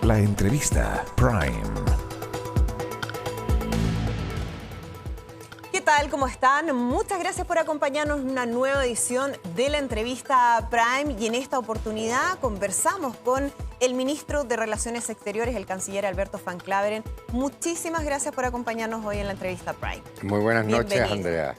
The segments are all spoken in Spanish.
La entrevista Prime. ¿Qué tal? ¿Cómo están? Muchas gracias por acompañarnos en una nueva edición de la entrevista Prime y en esta oportunidad conversamos con el ministro de Relaciones Exteriores, el canciller Alberto Van Klaveren. Muchísimas gracias por acompañarnos hoy en la entrevista Prime. Muy buenas noches, Bienvenido. Andrea.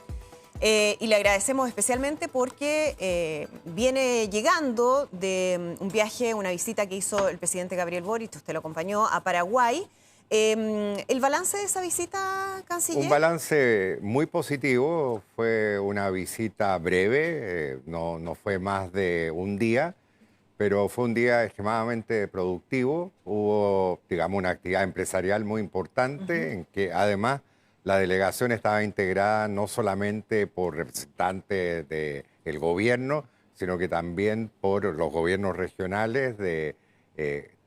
Y le agradecemos especialmente porque viene llegando de un viaje, una visita que hizo el presidente Gabriel Boric, usted lo acompañó a Paraguay. ¿El balance de esa visita, canciller? Un balance muy positivo, fue una visita breve, no fue más de un día, pero fue un día extremadamente productivo. Hubo, digamos, una actividad empresarial muy importante en que además la delegación estaba integrada no solamente por representantes del gobierno, sino que también por los gobiernos regionales de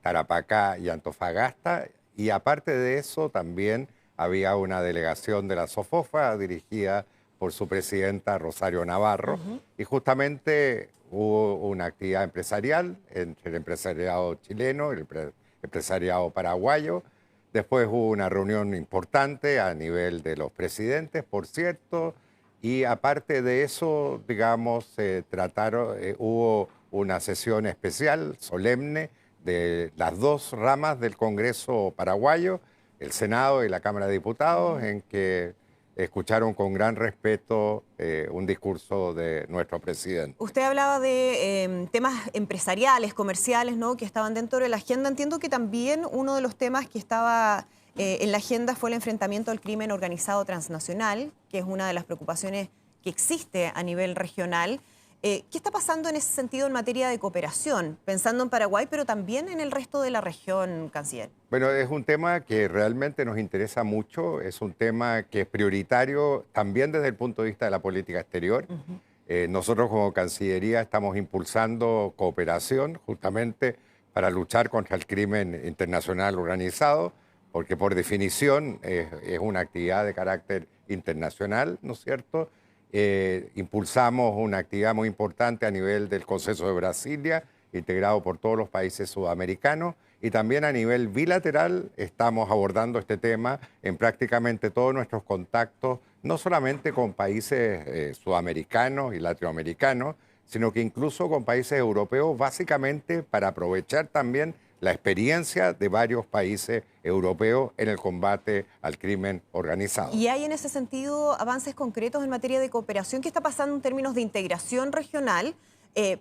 Tarapacá y Antofagasta. Y aparte de eso, también había una delegación de la SOFOFA dirigida por su presidenta Rosario Navarro. Y justamente hubo una actividad empresarial entre el empresariado chileno y el empresariado paraguayo. Después hubo una reunión importante a nivel de los presidentes, por cierto. Y aparte de eso, digamos, hubo una sesión especial, solemne, de las dos ramas del Congreso paraguayo, el Senado y la Cámara de Diputados, en que escucharon con gran respeto un discurso de nuestro presidente. Usted hablaba de temas empresariales, comerciales, ¿no?, que estaban dentro de la agenda. Entiendo que también uno de los temas que estaba en la agenda fue el enfrentamiento al crimen organizado transnacional, que es una de las preocupaciones que existe a nivel regional. ¿Qué está pasando en ese sentido en materia de cooperación? Pensando en Paraguay, pero también en el resto de la región, canciller. Bueno, es un tema que realmente nos interesa mucho, es un tema que es prioritario también desde el punto de vista de la política exterior. Nosotros como Cancillería estamos impulsando cooperación justamente para luchar contra el crimen internacional organizado, porque por definición es una actividad de carácter internacional, ¿no es cierto? Impulsamos una actividad muy importante a nivel del Consenso de Brasilia, integrado por todos los países sudamericanos, y también a nivel bilateral estamos abordando este tema en prácticamente todos nuestros contactos, no solamente con países sudamericanos y latinoamericanos, sino que incluso con países europeos, básicamente para aprovechar también la experiencia de varios países europeos en el combate al crimen organizado. ¿Y hay en ese sentido avances concretos en materia de cooperación? ¿Qué está pasando en términos de integración regional,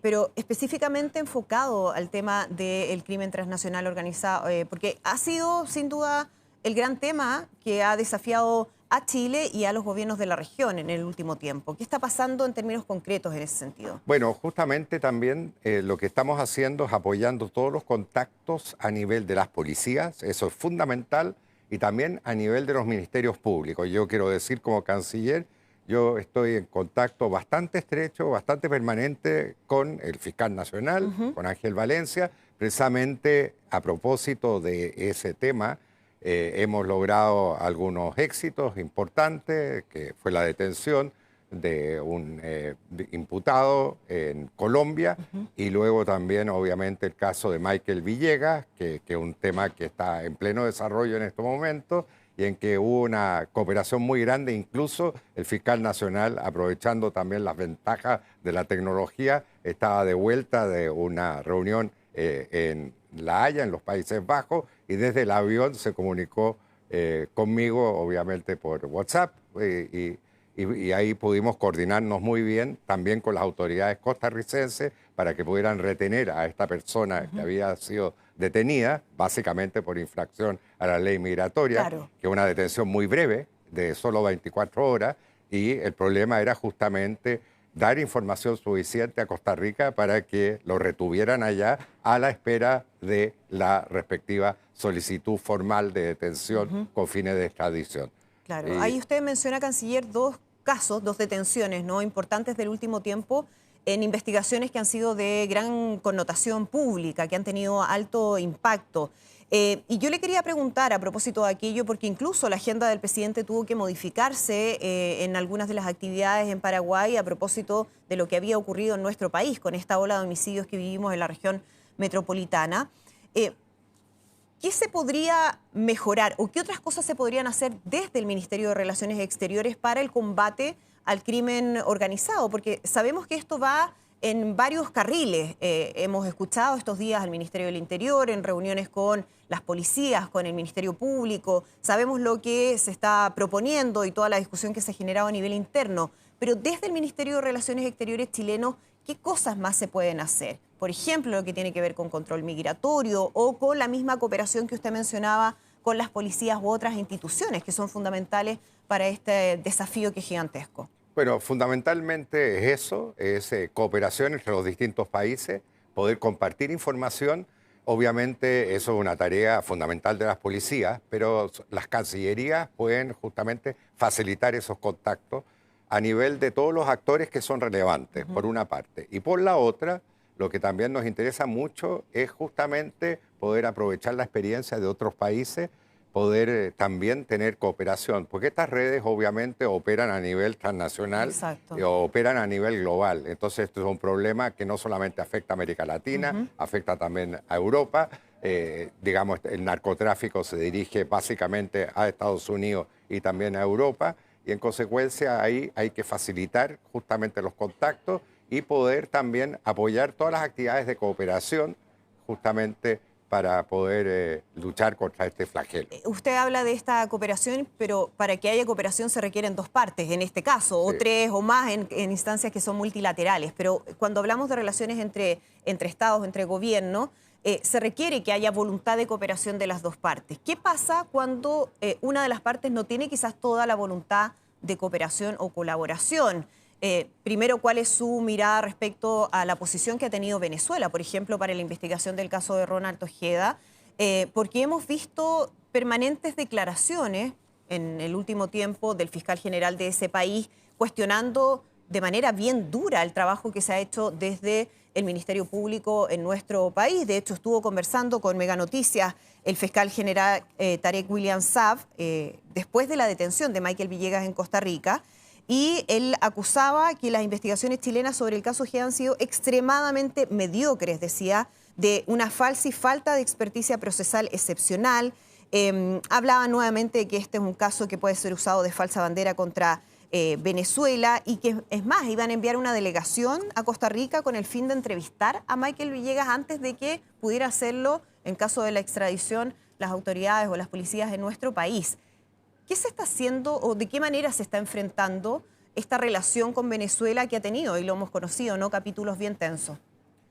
pero específicamente enfocado al tema del crimen transnacional organizado? Porque ha sido, sin duda, el gran tema que ha desafiado a Chile y a los gobiernos de la región en el último tiempo. ¿Qué está pasando en términos concretos en ese sentido? Bueno, justamente también lo que estamos haciendo es apoyando todos los contactos a nivel de las policías, eso es fundamental, y también a nivel de los ministerios públicos. Yo quiero decir, como canciller, yo estoy en contacto bastante estrecho, bastante permanente con el fiscal nacional, con Ángel Valencia, precisamente a propósito de ese tema. Hemos logrado algunos éxitos importantes, que fue la detención de un imputado en Colombia y luego también, obviamente, el caso de Michael Villegas, que es un tema que está en pleno desarrollo en estos momentos y en que hubo una cooperación muy grande, incluso el fiscal nacional, aprovechando también las ventajas de la tecnología, estaba de vuelta de una reunión en La Haya, en los Países Bajos, y desde el avión se comunicó conmigo, obviamente por WhatsApp, y ahí pudimos coordinarnos muy bien también con las autoridades costarricenses para que pudieran retener a esta persona que había sido detenida, básicamente por infracción a la ley migratoria, Claro, que es una detención muy breve, de solo 24 horas, y el problema era justamente dar información suficiente a Costa Rica para que lo retuvieran allá a la espera de la respectiva solicitud formal de detención con fines de extradición. claro. Ahí usted menciona, canciller, dos casos, dos detenciones, ¿no?, importantes del último tiempo en investigaciones que han sido de gran connotación pública, que han tenido alto impacto. Y yo le quería preguntar a propósito de aquello, porque incluso la agenda del presidente tuvo que modificarse en algunas de las actividades en Paraguay a propósito de lo que había ocurrido en nuestro país con esta ola de homicidios que vivimos en la región metropolitana. ¿qué se podría mejorar o qué otras cosas se podrían hacer desde el Ministerio de Relaciones Exteriores para el combate al crimen organizado? Porque sabemos que esto va en varios carriles. Hemos escuchado estos días al Ministerio del Interior en reuniones con las policías, con el Ministerio Público. Sabemos lo que se está proponiendo y toda la discusión que se ha generado a nivel interno. Pero desde el Ministerio de Relaciones Exteriores chileno, ¿qué cosas más se pueden hacer? Por ejemplo, lo que tiene que ver con control migratorio o con la misma cooperación que usted mencionaba con las policías u otras instituciones que son fundamentales para este desafío que es gigantesco. Bueno, fundamentalmente es eso, es cooperación entre los distintos países, poder compartir información. Obviamente eso es una tarea fundamental de las policías, pero las cancillerías pueden justamente facilitar esos contactos a nivel de todos los actores que son relevantes, por una parte. Y por la otra, lo que también nos interesa mucho es justamente poder aprovechar la experiencia de otros países, poder también tener cooperación, porque estas redes obviamente operan a nivel transnacional, operan a nivel global. Entonces esto es un problema que no solamente afecta a América Latina, afecta también a Europa. Digamos, el narcotráfico se dirige básicamente a Estados Unidos y también a Europa, y en consecuencia ahí hay que facilitar justamente los contactos y poder también apoyar todas las actividades de cooperación justamente para poder luchar contra este flagelo. Usted habla de esta cooperación, pero para que haya cooperación se requieren dos partes, en este caso, o tres o más en instancias que son multilaterales. Pero cuando hablamos de relaciones entre estados, entre gobiernos, se requiere que haya voluntad de cooperación de las dos partes. ¿Qué pasa cuando una de las partes no tiene quizás toda la voluntad de cooperación o colaboración? Primero, ¿cuál es su mirada respecto a la posición que ha tenido Venezuela, por ejemplo, para la investigación del caso de Ronald Ojeda? Porque hemos visto permanentes declaraciones en el último tiempo del fiscal general de ese país cuestionando de manera bien dura el trabajo que se ha hecho desde el Ministerio Público en nuestro país. De hecho, estuvo conversando con Mega Noticias el fiscal general Tarek William Saab después de la detención de Michael Villegas en Costa Rica. Y él acusaba que las investigaciones chilenas sobre el caso Ojeda han sido extremadamente mediocres, decía, de una falta de experticia procesal excepcional. Hablaba nuevamente de que este es un caso que puede ser usado de falsa bandera contra Venezuela y que, es más, iban a enviar una delegación a Costa Rica con el fin de entrevistar a Michael Villegas antes de que pudiera hacerlo, en caso de la extradición, las autoridades o las policías en nuestro país. ¿Qué se está haciendo o de qué manera se está enfrentando esta relación con Venezuela que ha tenido, y lo hemos conocido, ¿no?, capítulos bien tensos?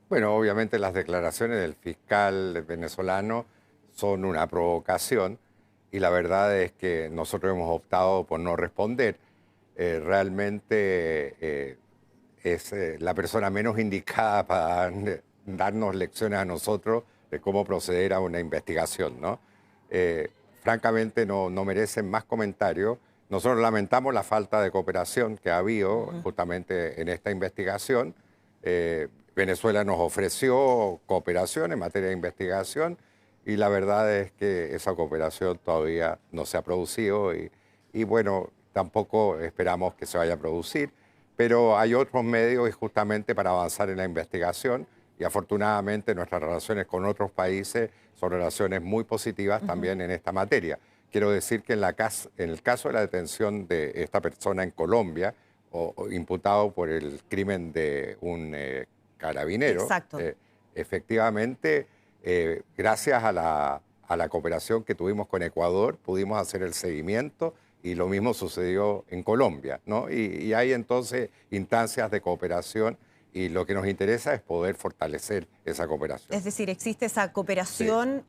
Bueno, obviamente las declaraciones del fiscal venezolano son una provocación y la verdad es que nosotros hemos optado por no responder. Realmente es la persona menos indicada para darnos lecciones a nosotros de cómo proceder a una investigación, ¿no? Francamente no merecen más comentarios. Nosotros lamentamos la falta de cooperación que ha habido justamente en esta investigación. Venezuela nos ofreció cooperación en materia de investigación y la verdad es que esa cooperación todavía no se ha producido y bueno, tampoco esperamos que se vaya a producir, pero hay otros medios y justamente para avanzar en la investigación y afortunadamente nuestras relaciones con otros países son relaciones muy positivas también en esta materia. Quiero decir que en el caso de la detención de esta persona en Colombia, o imputado por el crimen de un carabinero, efectivamente, gracias a la cooperación que tuvimos con Ecuador, pudimos hacer el seguimiento y lo mismo sucedió en Colombia, ¿no? Y hay entonces instancias de cooperación y lo que nos interesa es poder fortalecer esa cooperación. Es decir, existe esa cooperación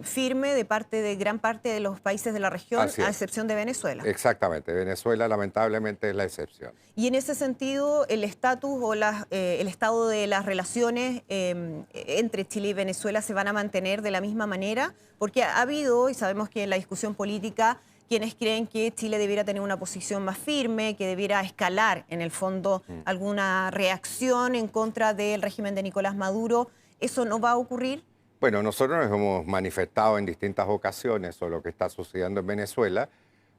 firme de gran parte de los países de la región, a excepción de Venezuela. Exactamente, Venezuela lamentablemente es la excepción. Y en ese sentido, el estatus o el estado de las relaciones entre Chile y Venezuela se van a mantener de la misma manera, porque ha habido, y sabemos que en la discusión política, quienes creen que Chile debiera tener una posición más firme, que debiera escalar, en el fondo, alguna reacción en contra del régimen de Nicolás Maduro. ¿Eso no va a ocurrir? Bueno, nosotros nos hemos manifestado en distintas ocasiones sobre lo que está sucediendo en Venezuela.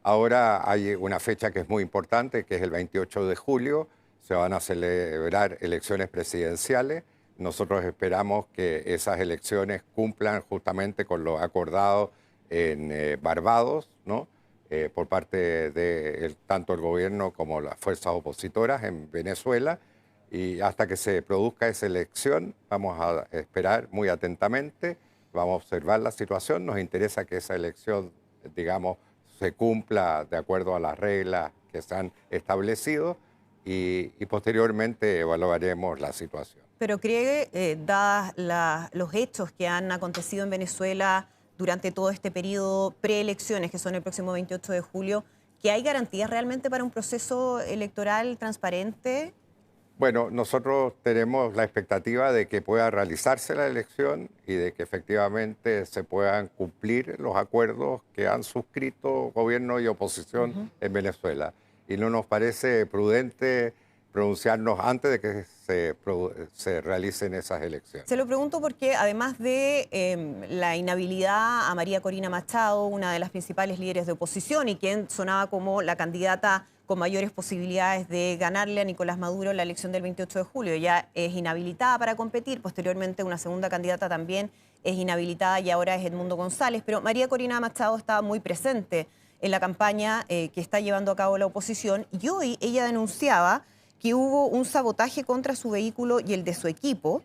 Ahora hay una fecha que es muy importante, que es el 28 de julio. Se van a celebrar elecciones presidenciales. nosotros esperamos que esas elecciones cumplan justamente con lo acordado en Barbados, ¿no? Por parte de tanto el gobierno como las fuerzas opositoras en Venezuela. Y hasta que se produzca esa elección, vamos a esperar muy atentamente, vamos a observar la situación. Nos interesa que esa elección, digamos, se cumpla de acuerdo a las reglas que se han establecido y posteriormente evaluaremos la situación. Pero cree, dadas los hechos que han acontecido en Venezuela durante todo este periodo preelecciones, que son el próximo 28 de julio, que hay garantías realmente para un proceso electoral transparente. Bueno, nosotros tenemos la expectativa de que pueda realizarse la elección y de que efectivamente se puedan cumplir los acuerdos que han suscrito gobierno y oposición en Venezuela. Y no nos parece prudente pronunciarnos antes de que se realicen esas elecciones. Se lo pregunto porque además de la inhabilidad a María Corina Machado, una de las principales líderes de oposición y quien sonaba como la candidata con mayores posibilidades de ganarle a Nicolás Maduro en la elección del 28 de julio. Ya es inhabilitada para competir, posteriormente una segunda candidata también es inhabilitada y ahora es Edmundo González, pero María Corina Machado estaba muy presente en la campaña que está llevando a cabo la oposición y hoy ella denunciaba que hubo un sabotaje contra su vehículo y el de su equipo.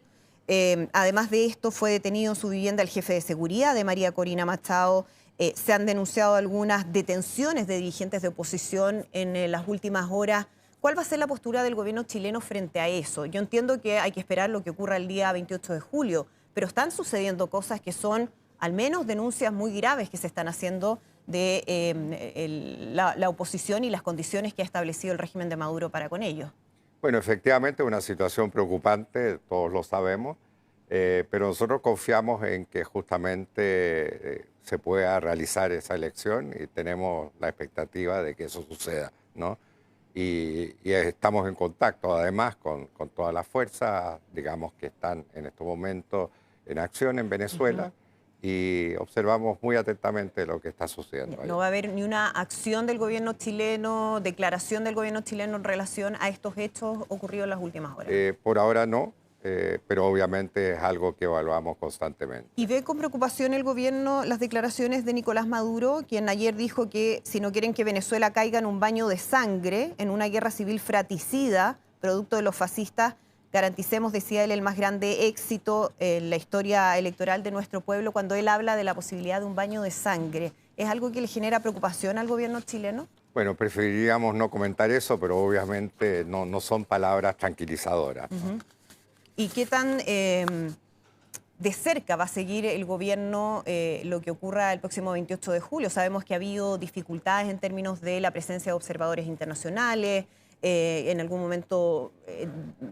Además de esto, fue detenido en su vivienda el jefe de seguridad de María Corina Machado. Se han denunciado algunas detenciones de dirigentes de oposición en las últimas horas. ¿Cuál va a ser la postura del gobierno chileno frente a eso? Yo entiendo que hay que esperar lo que ocurra el día 28 de julio, pero están sucediendo cosas que son al menos denuncias muy graves que se están haciendo de la oposición y las condiciones que ha establecido el régimen de Maduro para con ellos. Bueno, efectivamente es una situación preocupante, todos lo sabemos, pero nosotros confiamos en que justamente se pueda realizar esa elección y tenemos la expectativa de que eso suceda, ¿no? Y estamos en contacto además con todas las fuerzas, digamos, que están en estos momentos en acción en Venezuela. Y observamos muy atentamente lo que está sucediendo. No va a haber ni una acción del gobierno chileno, declaración del gobierno chileno en relación a estos hechos ocurridos en las últimas horas. Por ahora no, pero obviamente es algo que evaluamos constantemente. ¿Y ve con preocupación el gobierno las declaraciones de Nicolás Maduro, quien ayer dijo que si no quieren que Venezuela caiga en un baño de sangre, en una guerra civil fratricida, producto de los fascistas, garanticemos, decía él, el más grande éxito en la historia electoral de nuestro pueblo, cuando él habla de la posibilidad de un baño de sangre? ¿Es algo que le genera preocupación al gobierno chileno? Bueno, preferiríamos no comentar eso, pero obviamente no son palabras tranquilizadoras. ¿Y qué tan de cerca va a seguir el gobierno lo que ocurra el próximo 28 de julio? Sabemos que ha habido dificultades en términos de la presencia de observadores internacionales. En algún momento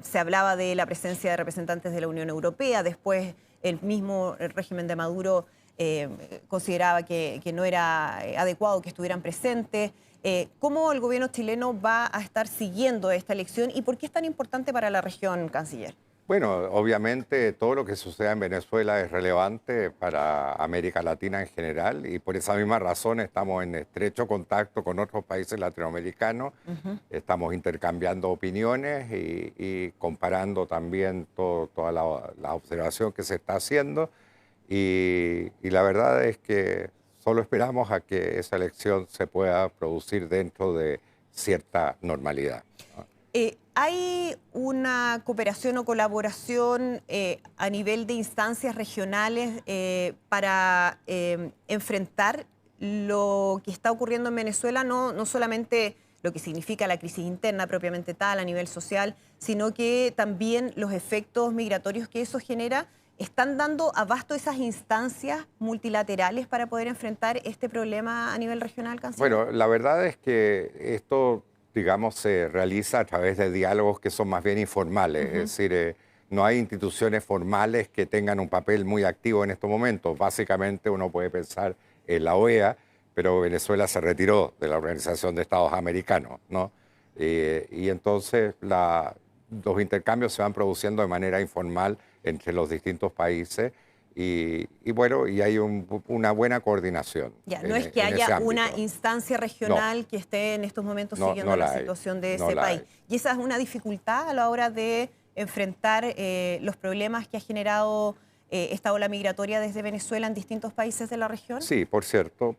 se hablaba de la presencia de representantes de la Unión Europea, después el mismo régimen de Maduro consideraba que no era adecuado que estuvieran presentes. ¿Cómo el gobierno chileno va a estar siguiendo esta elección y por qué es tan importante para la región, canciller? Bueno, obviamente todo lo que suceda en Venezuela es relevante para América Latina en general y por esa misma razón estamos en estrecho contacto con otros países latinoamericanos, estamos intercambiando opiniones y comparando también toda la observación que se está haciendo y la verdad es que solo esperamos a que esa elección se pueda producir dentro de cierta normalidad. ¿Hay una cooperación o colaboración a nivel de instancias regionales para enfrentar lo que está ocurriendo en Venezuela? No solamente lo que significa la crisis interna propiamente tal a nivel social, sino que también los efectos migratorios que eso genera. ¿Están dando abasto esas instancias multilaterales para poder enfrentar este problema a nivel regional, canciller? Bueno, la verdad es que esto, digamos, se realiza a través de diálogos que son más bien informales. Es decir, no hay instituciones formales que tengan un papel muy activo en estos momentos. Básicamente uno puede pensar en la OEA, pero Venezuela se retiró de la Organización de Estados Americanos, ¿no? Y entonces los intercambios se van produciendo de manera informal entre los distintos países y bueno, y hay una buena coordinación. Ya, no es que haya una instancia regional que esté en estos momentos siguiendo la situación de ese país. Y esa es una dificultad a la hora de enfrentar los problemas que ha generado esta ola migratoria desde Venezuela en distintos países de la región? Sí, por cierto,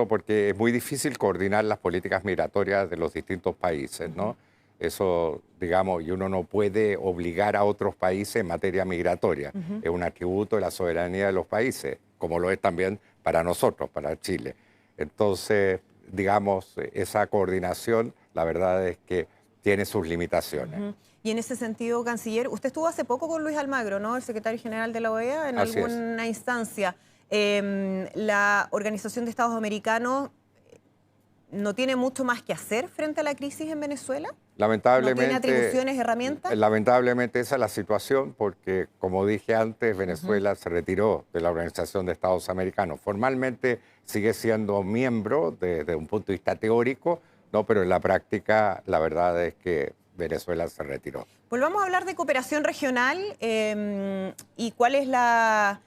porque es muy difícil coordinar las políticas migratorias de los distintos países, ¿no? Eso, digamos, y uno no puede obligar a otros países en materia migratoria. Es un atributo de la soberanía de los países, como lo es también para nosotros, para Chile. Entonces, digamos, esa coordinación, la verdad es que tiene sus limitaciones. Y en ese sentido, canciller, usted estuvo hace poco con Luis Almagro, ¿no? El secretario general de la OEA, en Así es. alguna instancia. La Organización de Estados Americanos no tiene mucho más que hacer frente a la crisis en Venezuela. Lamentablemente, ¿No tiene atribuciones, herramientas? lamentablemente esa es la situación porque, como dije antes, Venezuela se retiró de la Organización de Estados Americanos. Formalmente sigue siendo miembro desde un punto de vista teórico, ¿no? Pero en la práctica la verdad es que Venezuela se retiró. Volvamos a hablar de cooperación regional y cuál es la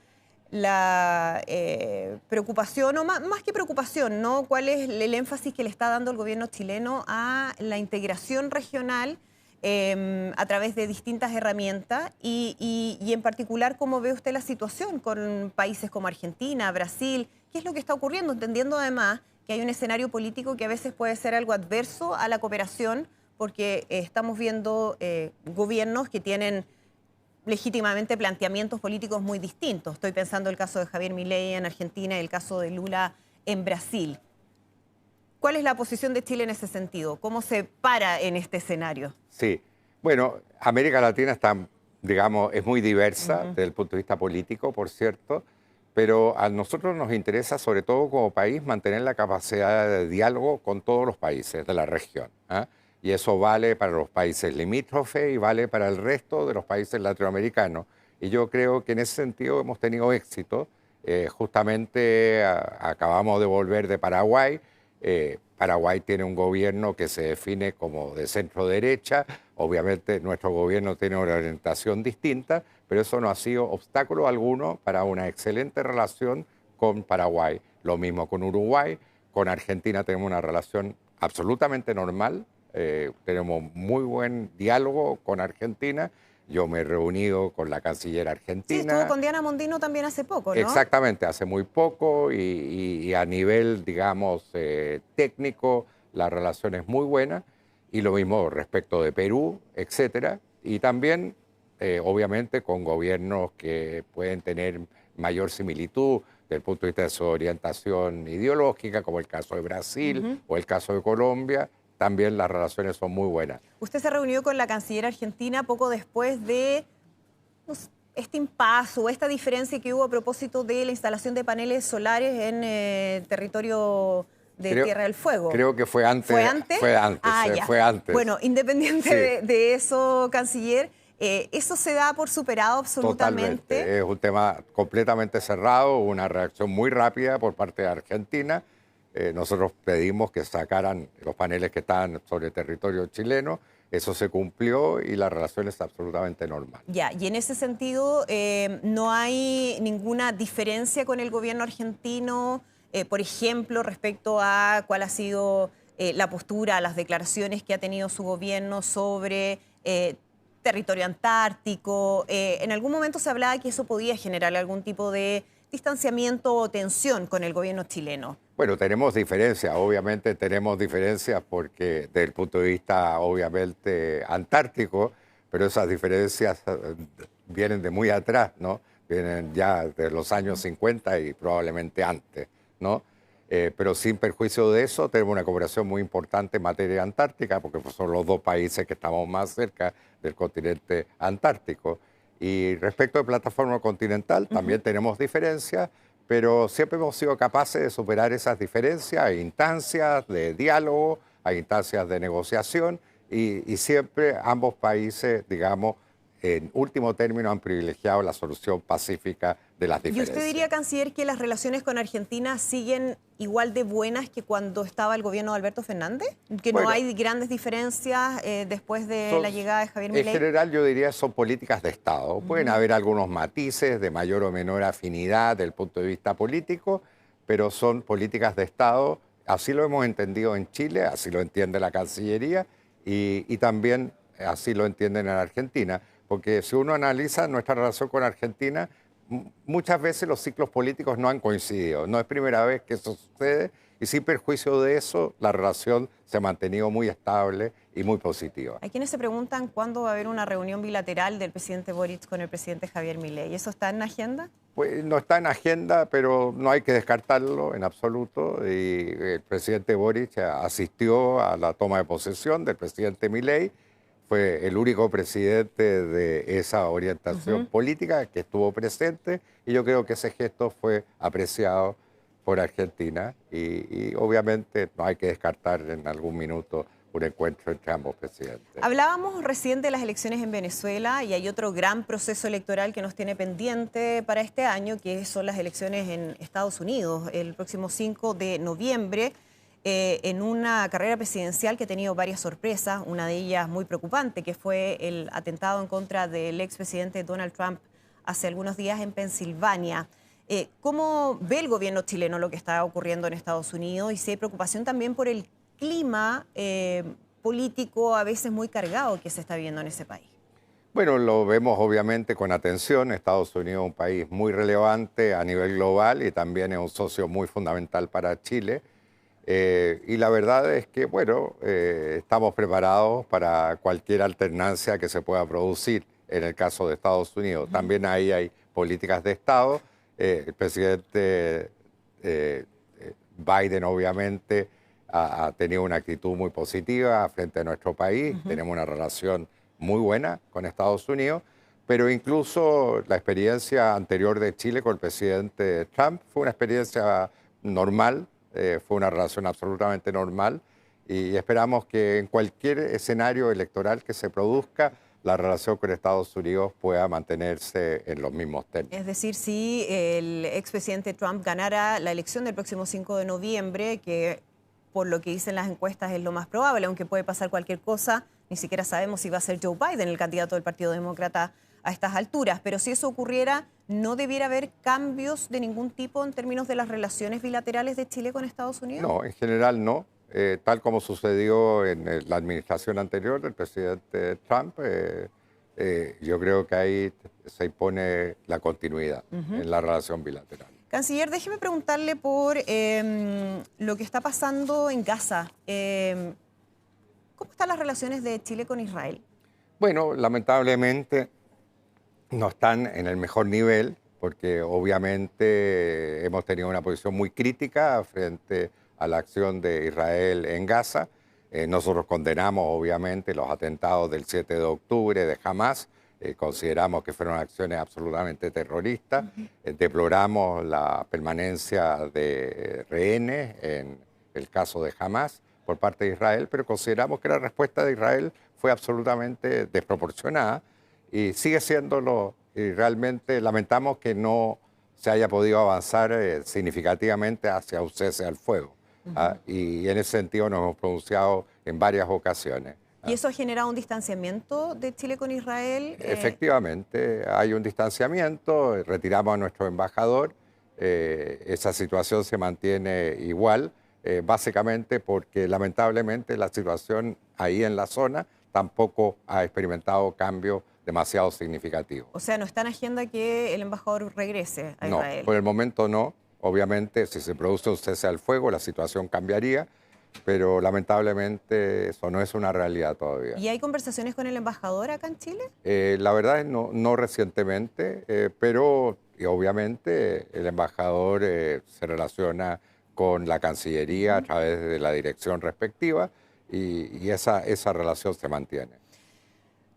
preocupación, o más que preocupación, ¿no? ¿Cuál es el énfasis que le está dando el gobierno chileno a la integración regional a través de distintas herramientas? Y en particular, ¿cómo ve usted la situación con países como Argentina, Brasil? ¿Qué es lo que está ocurriendo? Entendiendo además que hay un escenario político que a veces puede ser algo adverso a la cooperación, porque estamos viendo gobiernos que tienen legítimamente planteamientos políticos muy distintos. Estoy pensando el caso de Javier Milei en Argentina y el caso de Lula en Brasil. ¿Cuál es la posición de Chile en ese sentido? ¿Cómo se para en este escenario? Sí, bueno, América Latina está, digamos, es muy diversa desde el punto de vista político, por cierto, pero a nosotros nos interesa, sobre todo como país, mantener la capacidad de diálogo con todos los países de la región, ¿ah? Y eso vale para los países limítrofes y vale para el resto de los países latinoamericanos. Y yo creo que en ese sentido hemos tenido éxito. Justamente acabamos de volver de Paraguay. Paraguay tiene un gobierno que se define como de centro derecha. Obviamente nuestro gobierno tiene una orientación distinta, pero eso no ha sido obstáculo alguno para una excelente relación con Paraguay. Lo mismo con Uruguay. Con Argentina tenemos una relación absolutamente normal. Tenemos muy buen diálogo con Argentina. Yo me he reunido con la canciller argentina. Sí, estuvo con Diana Mondino también hace poco, ¿no? Exactamente, hace muy poco y a nivel, digamos, técnico, la relación es muy buena. Y lo mismo respecto de Perú, etcétera. Y también, obviamente, con gobiernos que pueden tener mayor similitud desde el punto de vista de su orientación ideológica, como el caso de Brasil o el caso de Colombia. También las relaciones son muy buenas. Usted se reunió con la canciller argentina poco después de este impasse o esta diferencia que hubo a propósito de la instalación de paneles solares en territorio de Tierra del Fuego. Creo que fue antes. ¿Fue antes? Fue antes, ya. Fue antes. Bueno, independiente Sí. de eso, canciller, ¿eso se da por superado absolutamente? Totalmente. Es un tema completamente cerrado, una reacción muy rápida por parte de Argentina. Nosotros pedimos que sacaran los paneles que estaban sobre el territorio chileno. Eso se cumplió y la relación es absolutamente normal. Ya, y en ese sentido, ¿no hay ninguna diferencia con el gobierno argentino, por ejemplo, respecto a cuál ha sido la postura, las declaraciones que ha tenido su gobierno sobre territorio antártico? En algún momento se hablaba que eso podía generar algún tipo de distanciamiento o tensión con el gobierno chileno. Bueno, tenemos diferencias, obviamente tenemos diferencias porque desde el punto de vista obviamente antártico, pero esas diferencias vienen de muy atrás, ¿no? Vienen ya de los años 50 y probablemente antes, ¿no? Pero sin perjuicio de eso, tenemos una cooperación muy importante en materia antártica, porque son los dos países que estamos más cerca del continente antártico. Y respecto de plataforma continental, también tenemos diferencias, pero siempre hemos sido capaces de superar esas diferencias. Hay instancias de diálogo, hay instancias de negociación y siempre ambos países, digamos, en último término han privilegiado la solución pacífica de las diferencias. ¿Y usted diría, canciller, que las relaciones con Argentina siguen igual de buenas que cuando estaba el gobierno de Alberto Fernández? ¿Que no hay grandes diferencias después de la llegada de Javier Milei? En general yo diría son políticas de Estado. Pueden haber algunos matices de mayor o menor afinidad desde el punto de vista político, pero son políticas de Estado. Así lo hemos entendido en Chile, así lo entiende la Cancillería y también así lo entienden en Argentina. porque si uno analiza nuestra relación con Argentina, muchas veces los ciclos políticos no han coincidido. No es primera vez que eso sucede y sin perjuicio de eso, la relación se ha mantenido muy estable y muy positiva. Hay quienes se preguntan cuándo va a haber una reunión bilateral del presidente Boric con el presidente Javier Milei. ¿Eso está en agenda? Pues no está en agenda, pero no hay que descartarlo en absoluto. Y el presidente Boric asistió a la toma de posesión del presidente Milei. Fue el único presidente de esa orientación política que estuvo presente y yo creo que ese gesto fue apreciado por Argentina y obviamente no hay que descartar en algún minuto un encuentro entre ambos presidentes. Hablábamos recién de las elecciones en Venezuela y hay otro gran proceso electoral que nos tiene pendiente para este año, que son las elecciones en Estados Unidos, el próximo 5 de noviembre. En una carrera presidencial que ha tenido varias sorpresas, una de ellas muy preocupante, que fue el atentado en contra del expresidente Donald Trump hace algunos días en Pensilvania. ¿Cómo ve el gobierno chileno lo que está ocurriendo en Estados Unidos? Y si hay preocupación también por el clima político a veces muy cargado que se está viviendo en ese país. Bueno, lo vemos obviamente con atención. Estados Unidos es un país muy relevante a nivel global y también es un socio muy fundamental para Chile. Y la verdad es que, bueno, estamos preparados para cualquier alternancia que se pueda producir en el caso de Estados Unidos. También ahí hay políticas de Estado. El presidente Biden, obviamente, ha tenido una actitud muy positiva frente a nuestro país. Tenemos una relación muy buena con Estados Unidos, pero incluso la experiencia anterior de Chile con el presidente Trump fue una experiencia normal. Fue una relación absolutamente normal y esperamos que en cualquier escenario electoral que se produzca, la relación con Estados Unidos pueda mantenerse en los mismos términos. Es decir, si el expresidente Trump ganara la elección del próximo 5 de noviembre, que por lo que dicen las encuestas es lo más probable, aunque puede pasar cualquier cosa, ni siquiera sabemos si va a ser Joe Biden el candidato del Partido Demócrata a estas alturas, pero si eso ocurriera, ¿no debiera haber cambios de ningún tipo en términos de las relaciones bilaterales de Chile con Estados Unidos? No, en general no. Tal como sucedió en la administración anterior del presidente Trump, yo creo que ahí se impone la continuidad en la relación bilateral. Canciller, déjeme preguntarle por lo que está pasando en Gaza. ¿Cómo están las relaciones de Chile con Israel? Bueno, lamentablemente no están en el mejor nivel porque obviamente hemos tenido una posición muy crítica frente a la acción de Israel en Gaza. Nosotros condenamos obviamente los atentados del 7 de octubre de Hamas. Consideramos que fueron acciones absolutamente terroristas. Deploramos la permanencia de rehenes en el caso de Hamas por parte de Israel, pero consideramos que la respuesta de Israel fue absolutamente desproporcionada y sigue siéndolo, y realmente lamentamos que no se haya podido avanzar significativamente hacia un cese al fuego. Y en ese sentido nos hemos pronunciado en varias ocasiones. ¿Y eso ha generado un distanciamiento de Chile con Israel? Efectivamente, hay un distanciamiento, retiramos a nuestro embajador, esa situación se mantiene igual, básicamente porque lamentablemente la situación ahí en la zona tampoco ha experimentado cambios demasiado significativos. O sea, ¿no está en agenda que el embajador regrese a Israel? No, por el momento no. Obviamente, si se produce un cese al fuego, la situación cambiaría, pero lamentablemente eso no es una realidad todavía. ¿Y hay conversaciones con el embajador acá en Chile? La verdad es no recientemente, pero obviamente el embajador se relaciona con la Cancillería a través de la dirección respectiva y esa relación se mantiene.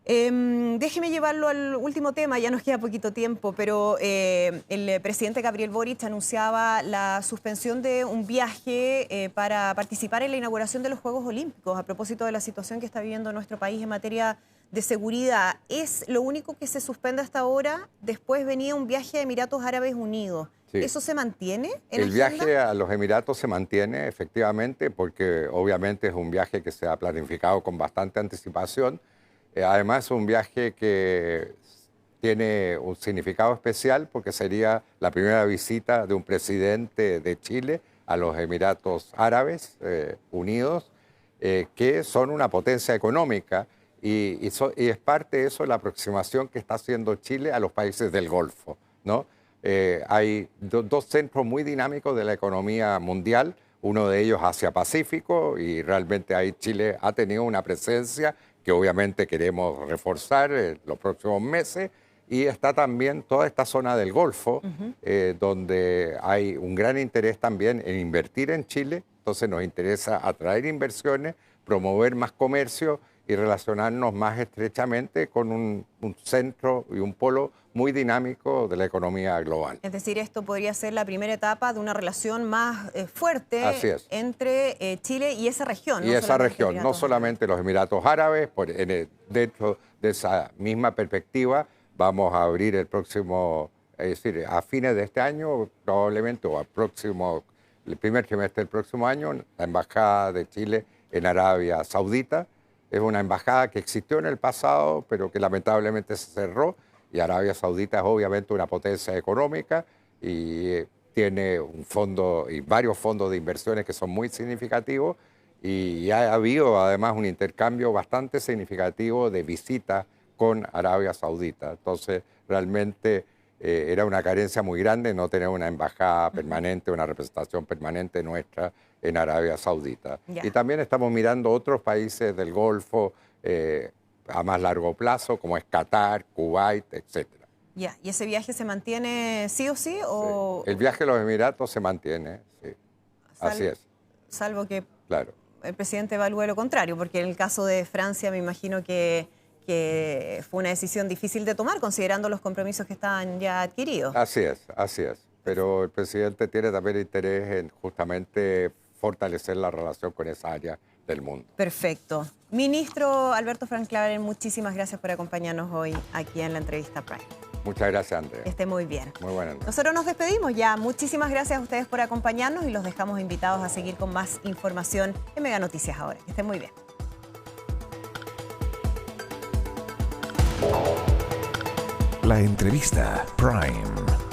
Déjeme llevarlo al último tema, ya nos queda poquito tiempo, pero el presidente Gabriel Boric anunciaba la suspensión de un viaje para participar en la inauguración de los Juegos Olímpicos a propósito de la situación que está viviendo nuestro país en materia de seguridad. ¿Es lo único que se suspende hasta ahora? Después venía un viaje a Emiratos Árabes Unidos. Sí. ¿Eso se mantiene en el agenda? Viaje a los Emiratos se mantiene efectivamente porque obviamente es un viaje que se ha planificado con bastante anticipación. Además, es un viaje que tiene un significado especial porque sería la primera visita de un presidente de Chile a los Emiratos Árabes Unidos, que son una potencia económica Y es parte de eso la aproximación que está haciendo Chile a los países del Golfo, ¿no? Hay dos centros muy dinámicos de la economía mundial, uno de ellos Asia-Pacífico, y realmente ahí Chile ha tenido una presencia que obviamente queremos reforzar en los próximos meses, y está también toda esta zona del Golfo, donde hay un gran interés también en invertir en Chile, entonces nos interesa atraer inversiones, promover más comercio y relacionarnos más estrechamente con un centro y un polo muy dinámico de la economía global. Es decir, esto podría ser la primera etapa de una relación más fuerte entre Chile y esa región. Y esa región, no solamente los Emiratos Árabes, dentro de esa misma perspectiva vamos a abrir el próximo, es decir, a fines de este año probablemente, o el primer trimestre del próximo año, la Embajada de Chile en Arabia Saudita. Es una embajada que existió en el pasado, pero que lamentablemente se cerró, y Arabia Saudita es obviamente una potencia económica y tiene un fondo y varios fondos de inversiones que son muy significativos, y ha habido además un intercambio bastante significativo de visitas con Arabia Saudita. Entonces, realmente era una carencia muy grande no tener una embajada permanente, una representación permanente nuestra en Arabia Saudita. Y también estamos mirando otros países del Golfo a más largo plazo, como es Qatar, Kuwait, etc. ¿Y ese viaje se mantiene sí o sí? O... Sí. El viaje a los Emiratos se mantiene, sí. Así es. Salvo que claro. El presidente evalúe lo contrario, porque en el caso de Francia me imagino que fue una decisión difícil de tomar, considerando los compromisos que estaban ya adquiridos. Así es. Pero el presidente tiene también interés en justamente fortalecer la relación con esa área del mundo. Perfecto. Ministro Alberto Frank Claver, muchísimas gracias por acompañarnos hoy aquí en la entrevista Prime. Muchas gracias, Andrea. Que esté muy bien. Muy buenas noches. Nosotros nos despedimos ya. Muchísimas gracias a ustedes por acompañarnos y los dejamos invitados a seguir con más información en Mega Noticias ahora. Que estén muy bien. La entrevista Prime.